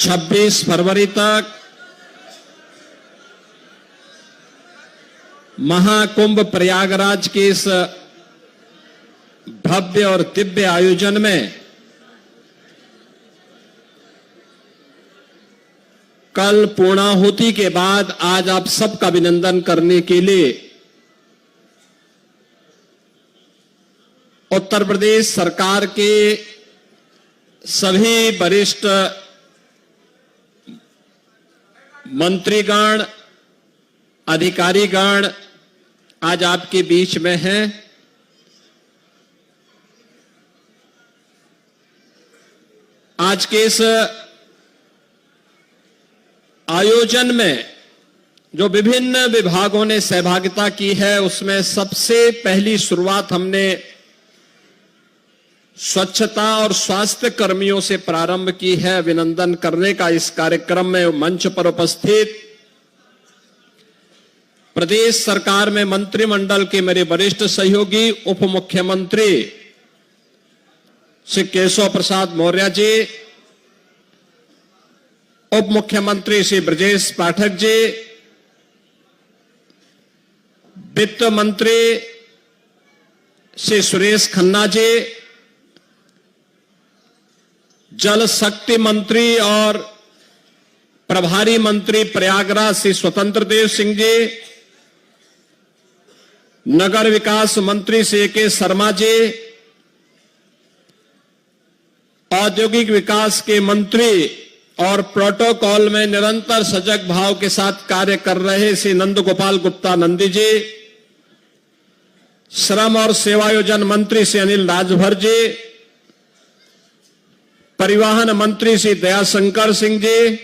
26 फरवरी तक महाकुंभ प्रयागराज के इस भव्य और दिव्य आयोजन में कल पूर्णाहुति के बाद आज आप सबका अभिनंदन करने के लिए उत्तर प्रदेश सरकार के सभी वरिष्ठ मंत्रीगण, अधिकारीगण आज आपके बीच में हैं। आज के इस आयोजन में जो विभिन्न विभागों ने सहभागिता की है, उसमें सबसे पहली शुरुआत हमने स्वच्छता और स्वास्थ्य कर्मियों से प्रारंभ की है। अभिनंदन करने का इस कार्यक्रम में मंच पर उपस्थित प्रदेश सरकार में मंत्रिमंडल के मेरे वरिष्ठ सहयोगी उप मुख्यमंत्री श्री केशव प्रसाद मौर्य जी, उप मुख्यमंत्री श्री ब्रजेश पाठक जी, वित्त मंत्री श्री सुरेश खन्ना जी, जल शक्ति मंत्री और प्रभारी मंत्री प्रयागराज श्री स्वतंत्र देव सिंह जी, नगर विकास मंत्री श्री के शर्मा जी, औद्योगिक विकास के मंत्री और प्रोटोकॉल में निरंतर सजग भाव के साथ कार्य कर रहे श्री नंद गोपाल गुप्ता नंदी जी, श्रम और सेवायोजन मंत्री श्री अनिल राजभर जी, परिवहन मंत्री श्री दयाशंकर सिंह जी,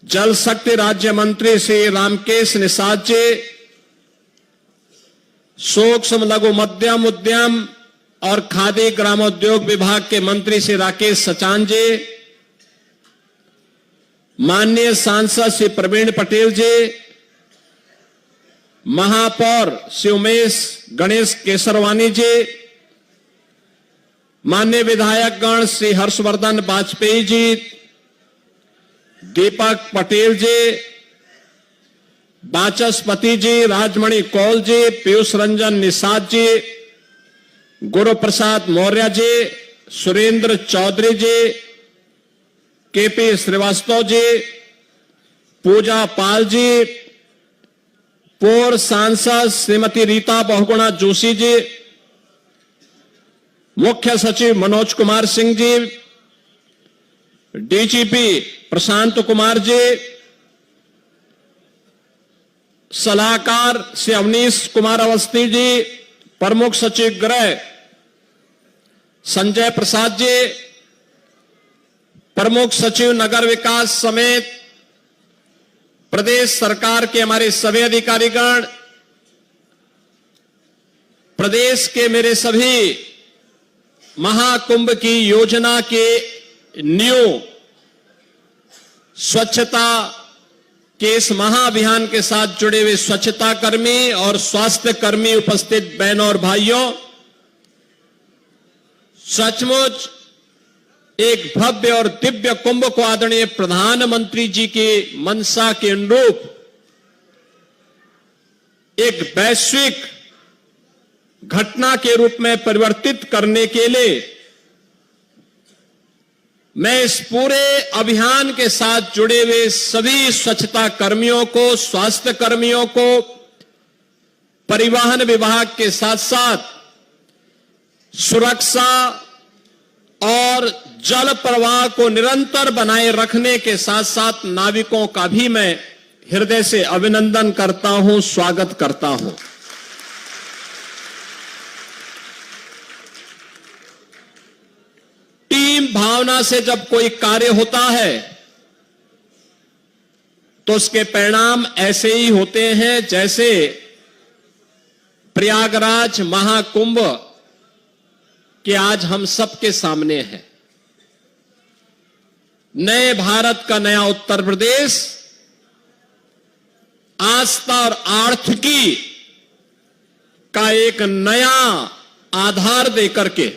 जल शक्ति राज्य मंत्री श्री रामकेश निषाद जी, सूक्ष्म लघु मध्यम उद्यम और खादी ग्रामोद्योग विभाग के मंत्री श्री राकेश सचान जी, माननीय सांसद श्री प्रवीण पटेल जी, महापौर श्री उमेश गणेश केसरवानी जी, माननीय विधायकगण श्री हर्षवर्धन वाजपेयी जी, दीपक पटेल जी, वाचस्पति जी, राजमणि कौल जी, पीयूष रंजन निषाद जी, गुरु प्रसाद मौर्य जी, सुरेंद्र चौधरी जी, केपी श्रीवास्तव जी, पूजा पाल जी, पूर्व सांसद श्रीमती रीता बहुगुणा जोशी जी, मुख्य सचिव मनोज कुमार सिंह जी, डीजीपी प्रशांत कुमार जी, सलाहकार श्री अवनीश कुमार अवस्थी जी, प्रमुख सचिव गृह संजय प्रसाद जी, प्रमुख सचिव नगर विकास समेत प्रदेश सरकार के हमारे सभी अधिकारीगण, प्रदेश के मेरे सभी महाकुंभ की योजना के न्यू स्वच्छता के इस महाअभियान के साथ जुड़े हुए स्वच्छता कर्मी और स्वास्थ्य कर्मी, उपस्थित बहनों और भाइयों, सचमुच एक भव्य और दिव्य कुंभ को आदरणीय प्रधानमंत्री जी की मंशा के अनुरूप एक वैश्विक घटना के रूप में परिवर्तित करने के लिए मैं इस पूरे अभियान के साथ जुड़े हुए सभी स्वच्छता कर्मियों को, स्वास्थ्य कर्मियों को, परिवहन विभाग के साथ साथ सुरक्षा और जल प्रवाह को निरंतर बनाए रखने के साथ साथ नाविकों का भी मैं हृदय से अभिनंदन करता हूं, स्वागत करता हूं। टीम भावना से जब कोई कार्य होता है तो उसके परिणाम ऐसे ही होते हैं जैसे प्रयागराज महाकुंभ के आज हम सबके सामने है। नए भारत का नया उत्तर प्रदेश आस्था और आर्थिकी का एक नया आधार देकर के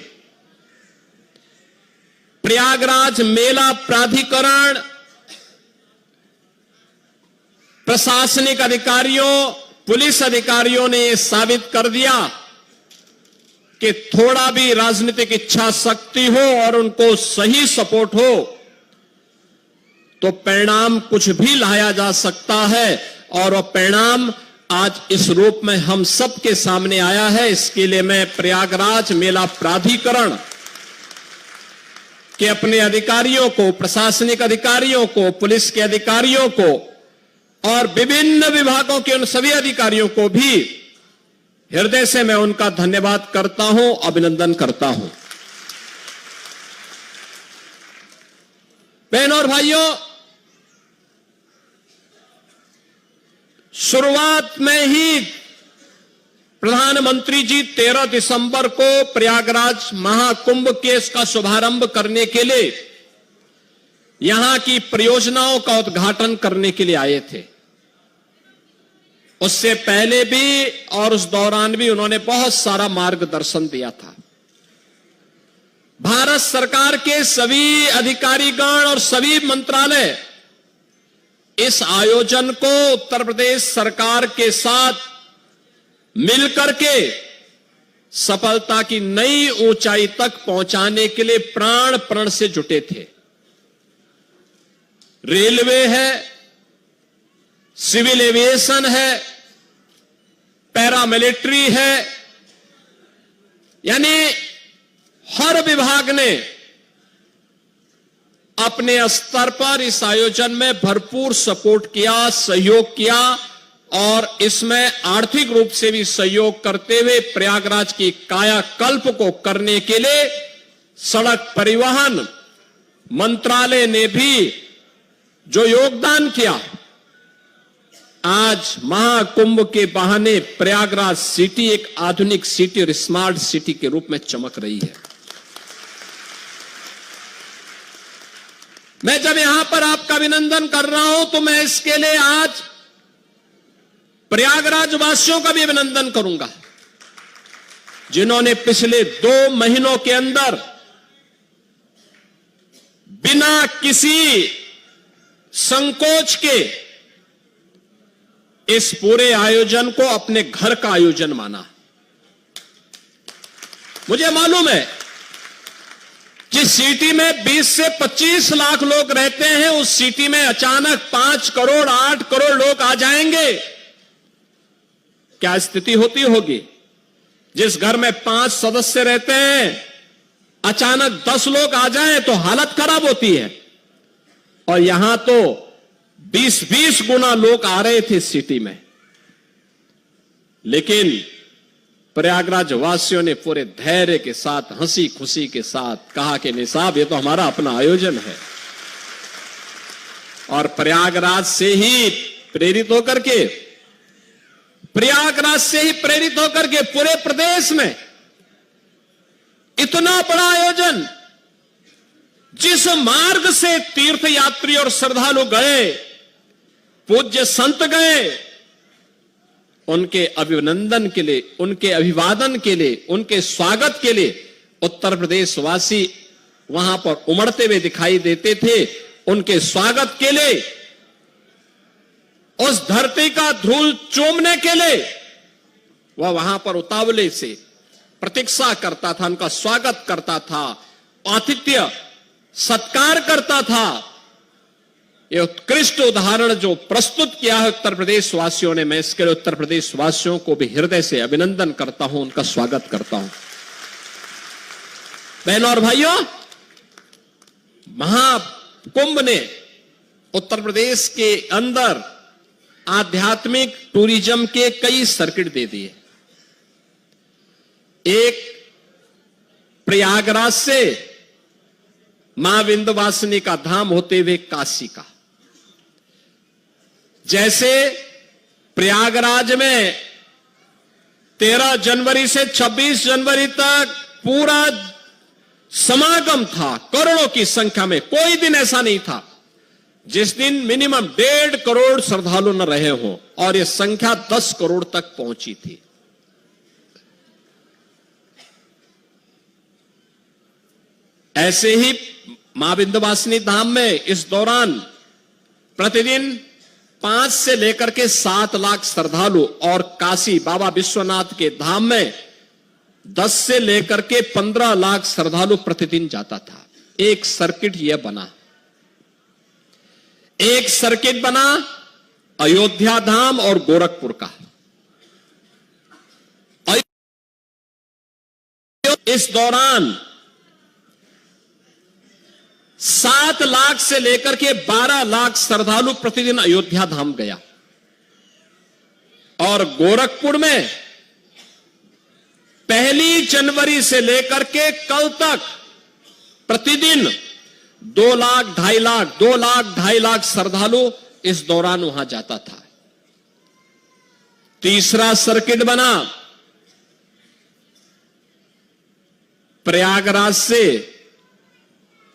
प्रयागराज मेला प्राधिकरण, प्रशासनिक अधिकारियों, पुलिस अधिकारियों ने यह साबित कर दिया कि थोड़ा भी राजनीतिक इच्छा शक्ति हो और उनको सही सपोर्ट हो तो परिणाम कुछ भी लाया जा सकता है। और वह परिणाम आज इस रूप में हम सबके सामने आया है। इसके लिए मैं प्रयागराज मेला प्राधिकरण के अपने अधिकारियों को, प्रशासनिक अधिकारियों को, पुलिस के अधिकारियों को और विभिन्न विभागों के उन सभी अधिकारियों को भी हृदय से मैं उनका धन्यवाद करता हूं, अभिनंदन करता हूं। बहनों और भाइयों, शुरुआत में ही प्रधानमंत्री जी 13 दिसंबर को प्रयागराज महाकुंभ केस का शुभारंभ करने के लिए यहां की परियोजनाओं का उद्घाटन करने के लिए आए थे। उससे पहले भी और उस दौरान भी उन्होंने बहुत सारा मार्गदर्शन दिया था। भारत सरकार के सभी अधिकारीगण और सभी मंत्रालय इस आयोजन को उत्तर प्रदेश सरकार के साथ मिलकर के सफलता की नई ऊंचाई तक पहुंचाने के लिए प्राण प्रण से जुटे थे। रेलवे है, सिविल एविएशन है, पैरामिलिट्री है, यानी हर विभाग ने अपने स्तर पर इस आयोजन में भरपूर सपोर्ट किया, सहयोग किया और इसमें आर्थिक रूप से भी सहयोग करते हुए प्रयागराज की कायाकल्प को करने के लिए सड़क परिवहन मंत्रालय ने भी जो योगदान किया, आज महाकुंभ के बहाने प्रयागराज सिटी एक आधुनिक सिटी और स्मार्ट सिटी के रूप में चमक रही है। मैं जब यहां पर आपका अभिनंदन कर रहा हूं तो मैं इसके लिए आज प्रयागराज वासियों का भी अभिनंदन करूंगा, जिन्होंने पिछले 2 महीनों के अंदर बिना किसी संकोच के इस पूरे आयोजन को अपने घर का आयोजन माना। मुझे मालूम है जिस सिटी में 20 से 25 लाख लोग रहते हैं, उस सिटी में अचानक 5 करोड़ 8 करोड़ लोग आ जाएंगे, क्या स्थिति होती होगी। जिस घर में 5 सदस्य रहते हैं, अचानक 10 लोग आ जाएं तो हालत खराब होती है। और यहां तो 20-20 गुना लोग आ रहे थे सिटी में, लेकिन प्रयागराज वासियों ने पूरे धैर्य के साथ, हंसी खुशी के साथ कहा कि नहीं साहब, ये तो हमारा अपना आयोजन है। और प्रयागराज से ही प्रेरित होकर के पूरे प्रदेश में इतना बड़ा आयोजन, जिस मार्ग से तीर्थ यात्री और श्रद्धालु गए, पूज्य संत गए, उनके अभिनंदन के लिए, उनके अभिवादन के लिए, उनके स्वागत के लिए उत्तर प्रदेश वासी वहां पर उमड़ते हुए दिखाई देते थे। उनके स्वागत के लिए, उस धरती का धूल चूमने के लिए वह वहां पर उतावले से प्रतीक्षा करता था, उनका स्वागत करता था, आतिथ्य सत्कार करता था। यह उत्कृष्ट उदाहरण जो प्रस्तुत किया है उत्तर प्रदेश वासियों ने, मैं इसके लिए उत्तर प्रदेश वासियों को भी हृदय से अभिनंदन करता हूं, उनका स्वागत करता हूं। बहनों और भाइयों, महाकुंभ ने उत्तर प्रदेश के अंदर आध्यात्मिक टूरिज्म के कई सर्किट दे दिए। एक प्रयागराज से मां विंध्यवासिनी का धाम होते हुए काशी का, जैसे प्रयागराज में 13 जनवरी से 26 जनवरी तक पूरा समागम था, करोड़ों की संख्या में। कोई दिन ऐसा नहीं था जिस दिन मिनिमम 1.5 करोड़ श्रद्धालु न रहे हों, और यह संख्या 10 करोड़ तक पहुंची थी। ऐसे ही मां विंध्यवासिनी धाम में इस दौरान प्रतिदिन 5 से लेकर के 7 लाख श्रद्धालु और काशी बाबा विश्वनाथ के धाम में 10 से लेकर के 15 लाख श्रद्धालु प्रतिदिन जाता था। एक सर्किट यह बना, एक सर्किट बना अयोध्या धाम और गोरखपुर का। इस दौरान 7 लाख से लेकर के 12 लाख श्रद्धालु प्रतिदिन अयोध्या धाम गया और गोरखपुर में 1 जनवरी से लेकर के कल तक प्रतिदिन 2 लाख 2.5 लाख 2 लाख 2.5 लाख श्रद्धालु इस दौरान वहां जाता था। तीसरा सर्किट बना प्रयागराज से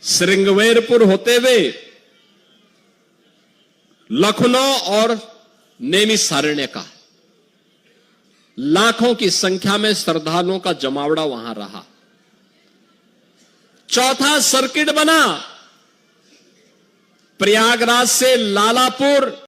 श्रृंगवेरपुर होते हुए लखनऊ और नैमिषारण्य का। लाखों की संख्या में श्रद्धालुओं का जमावड़ा वहां रहा। चौथा सर्किट बना प्रयागराज से लालापुर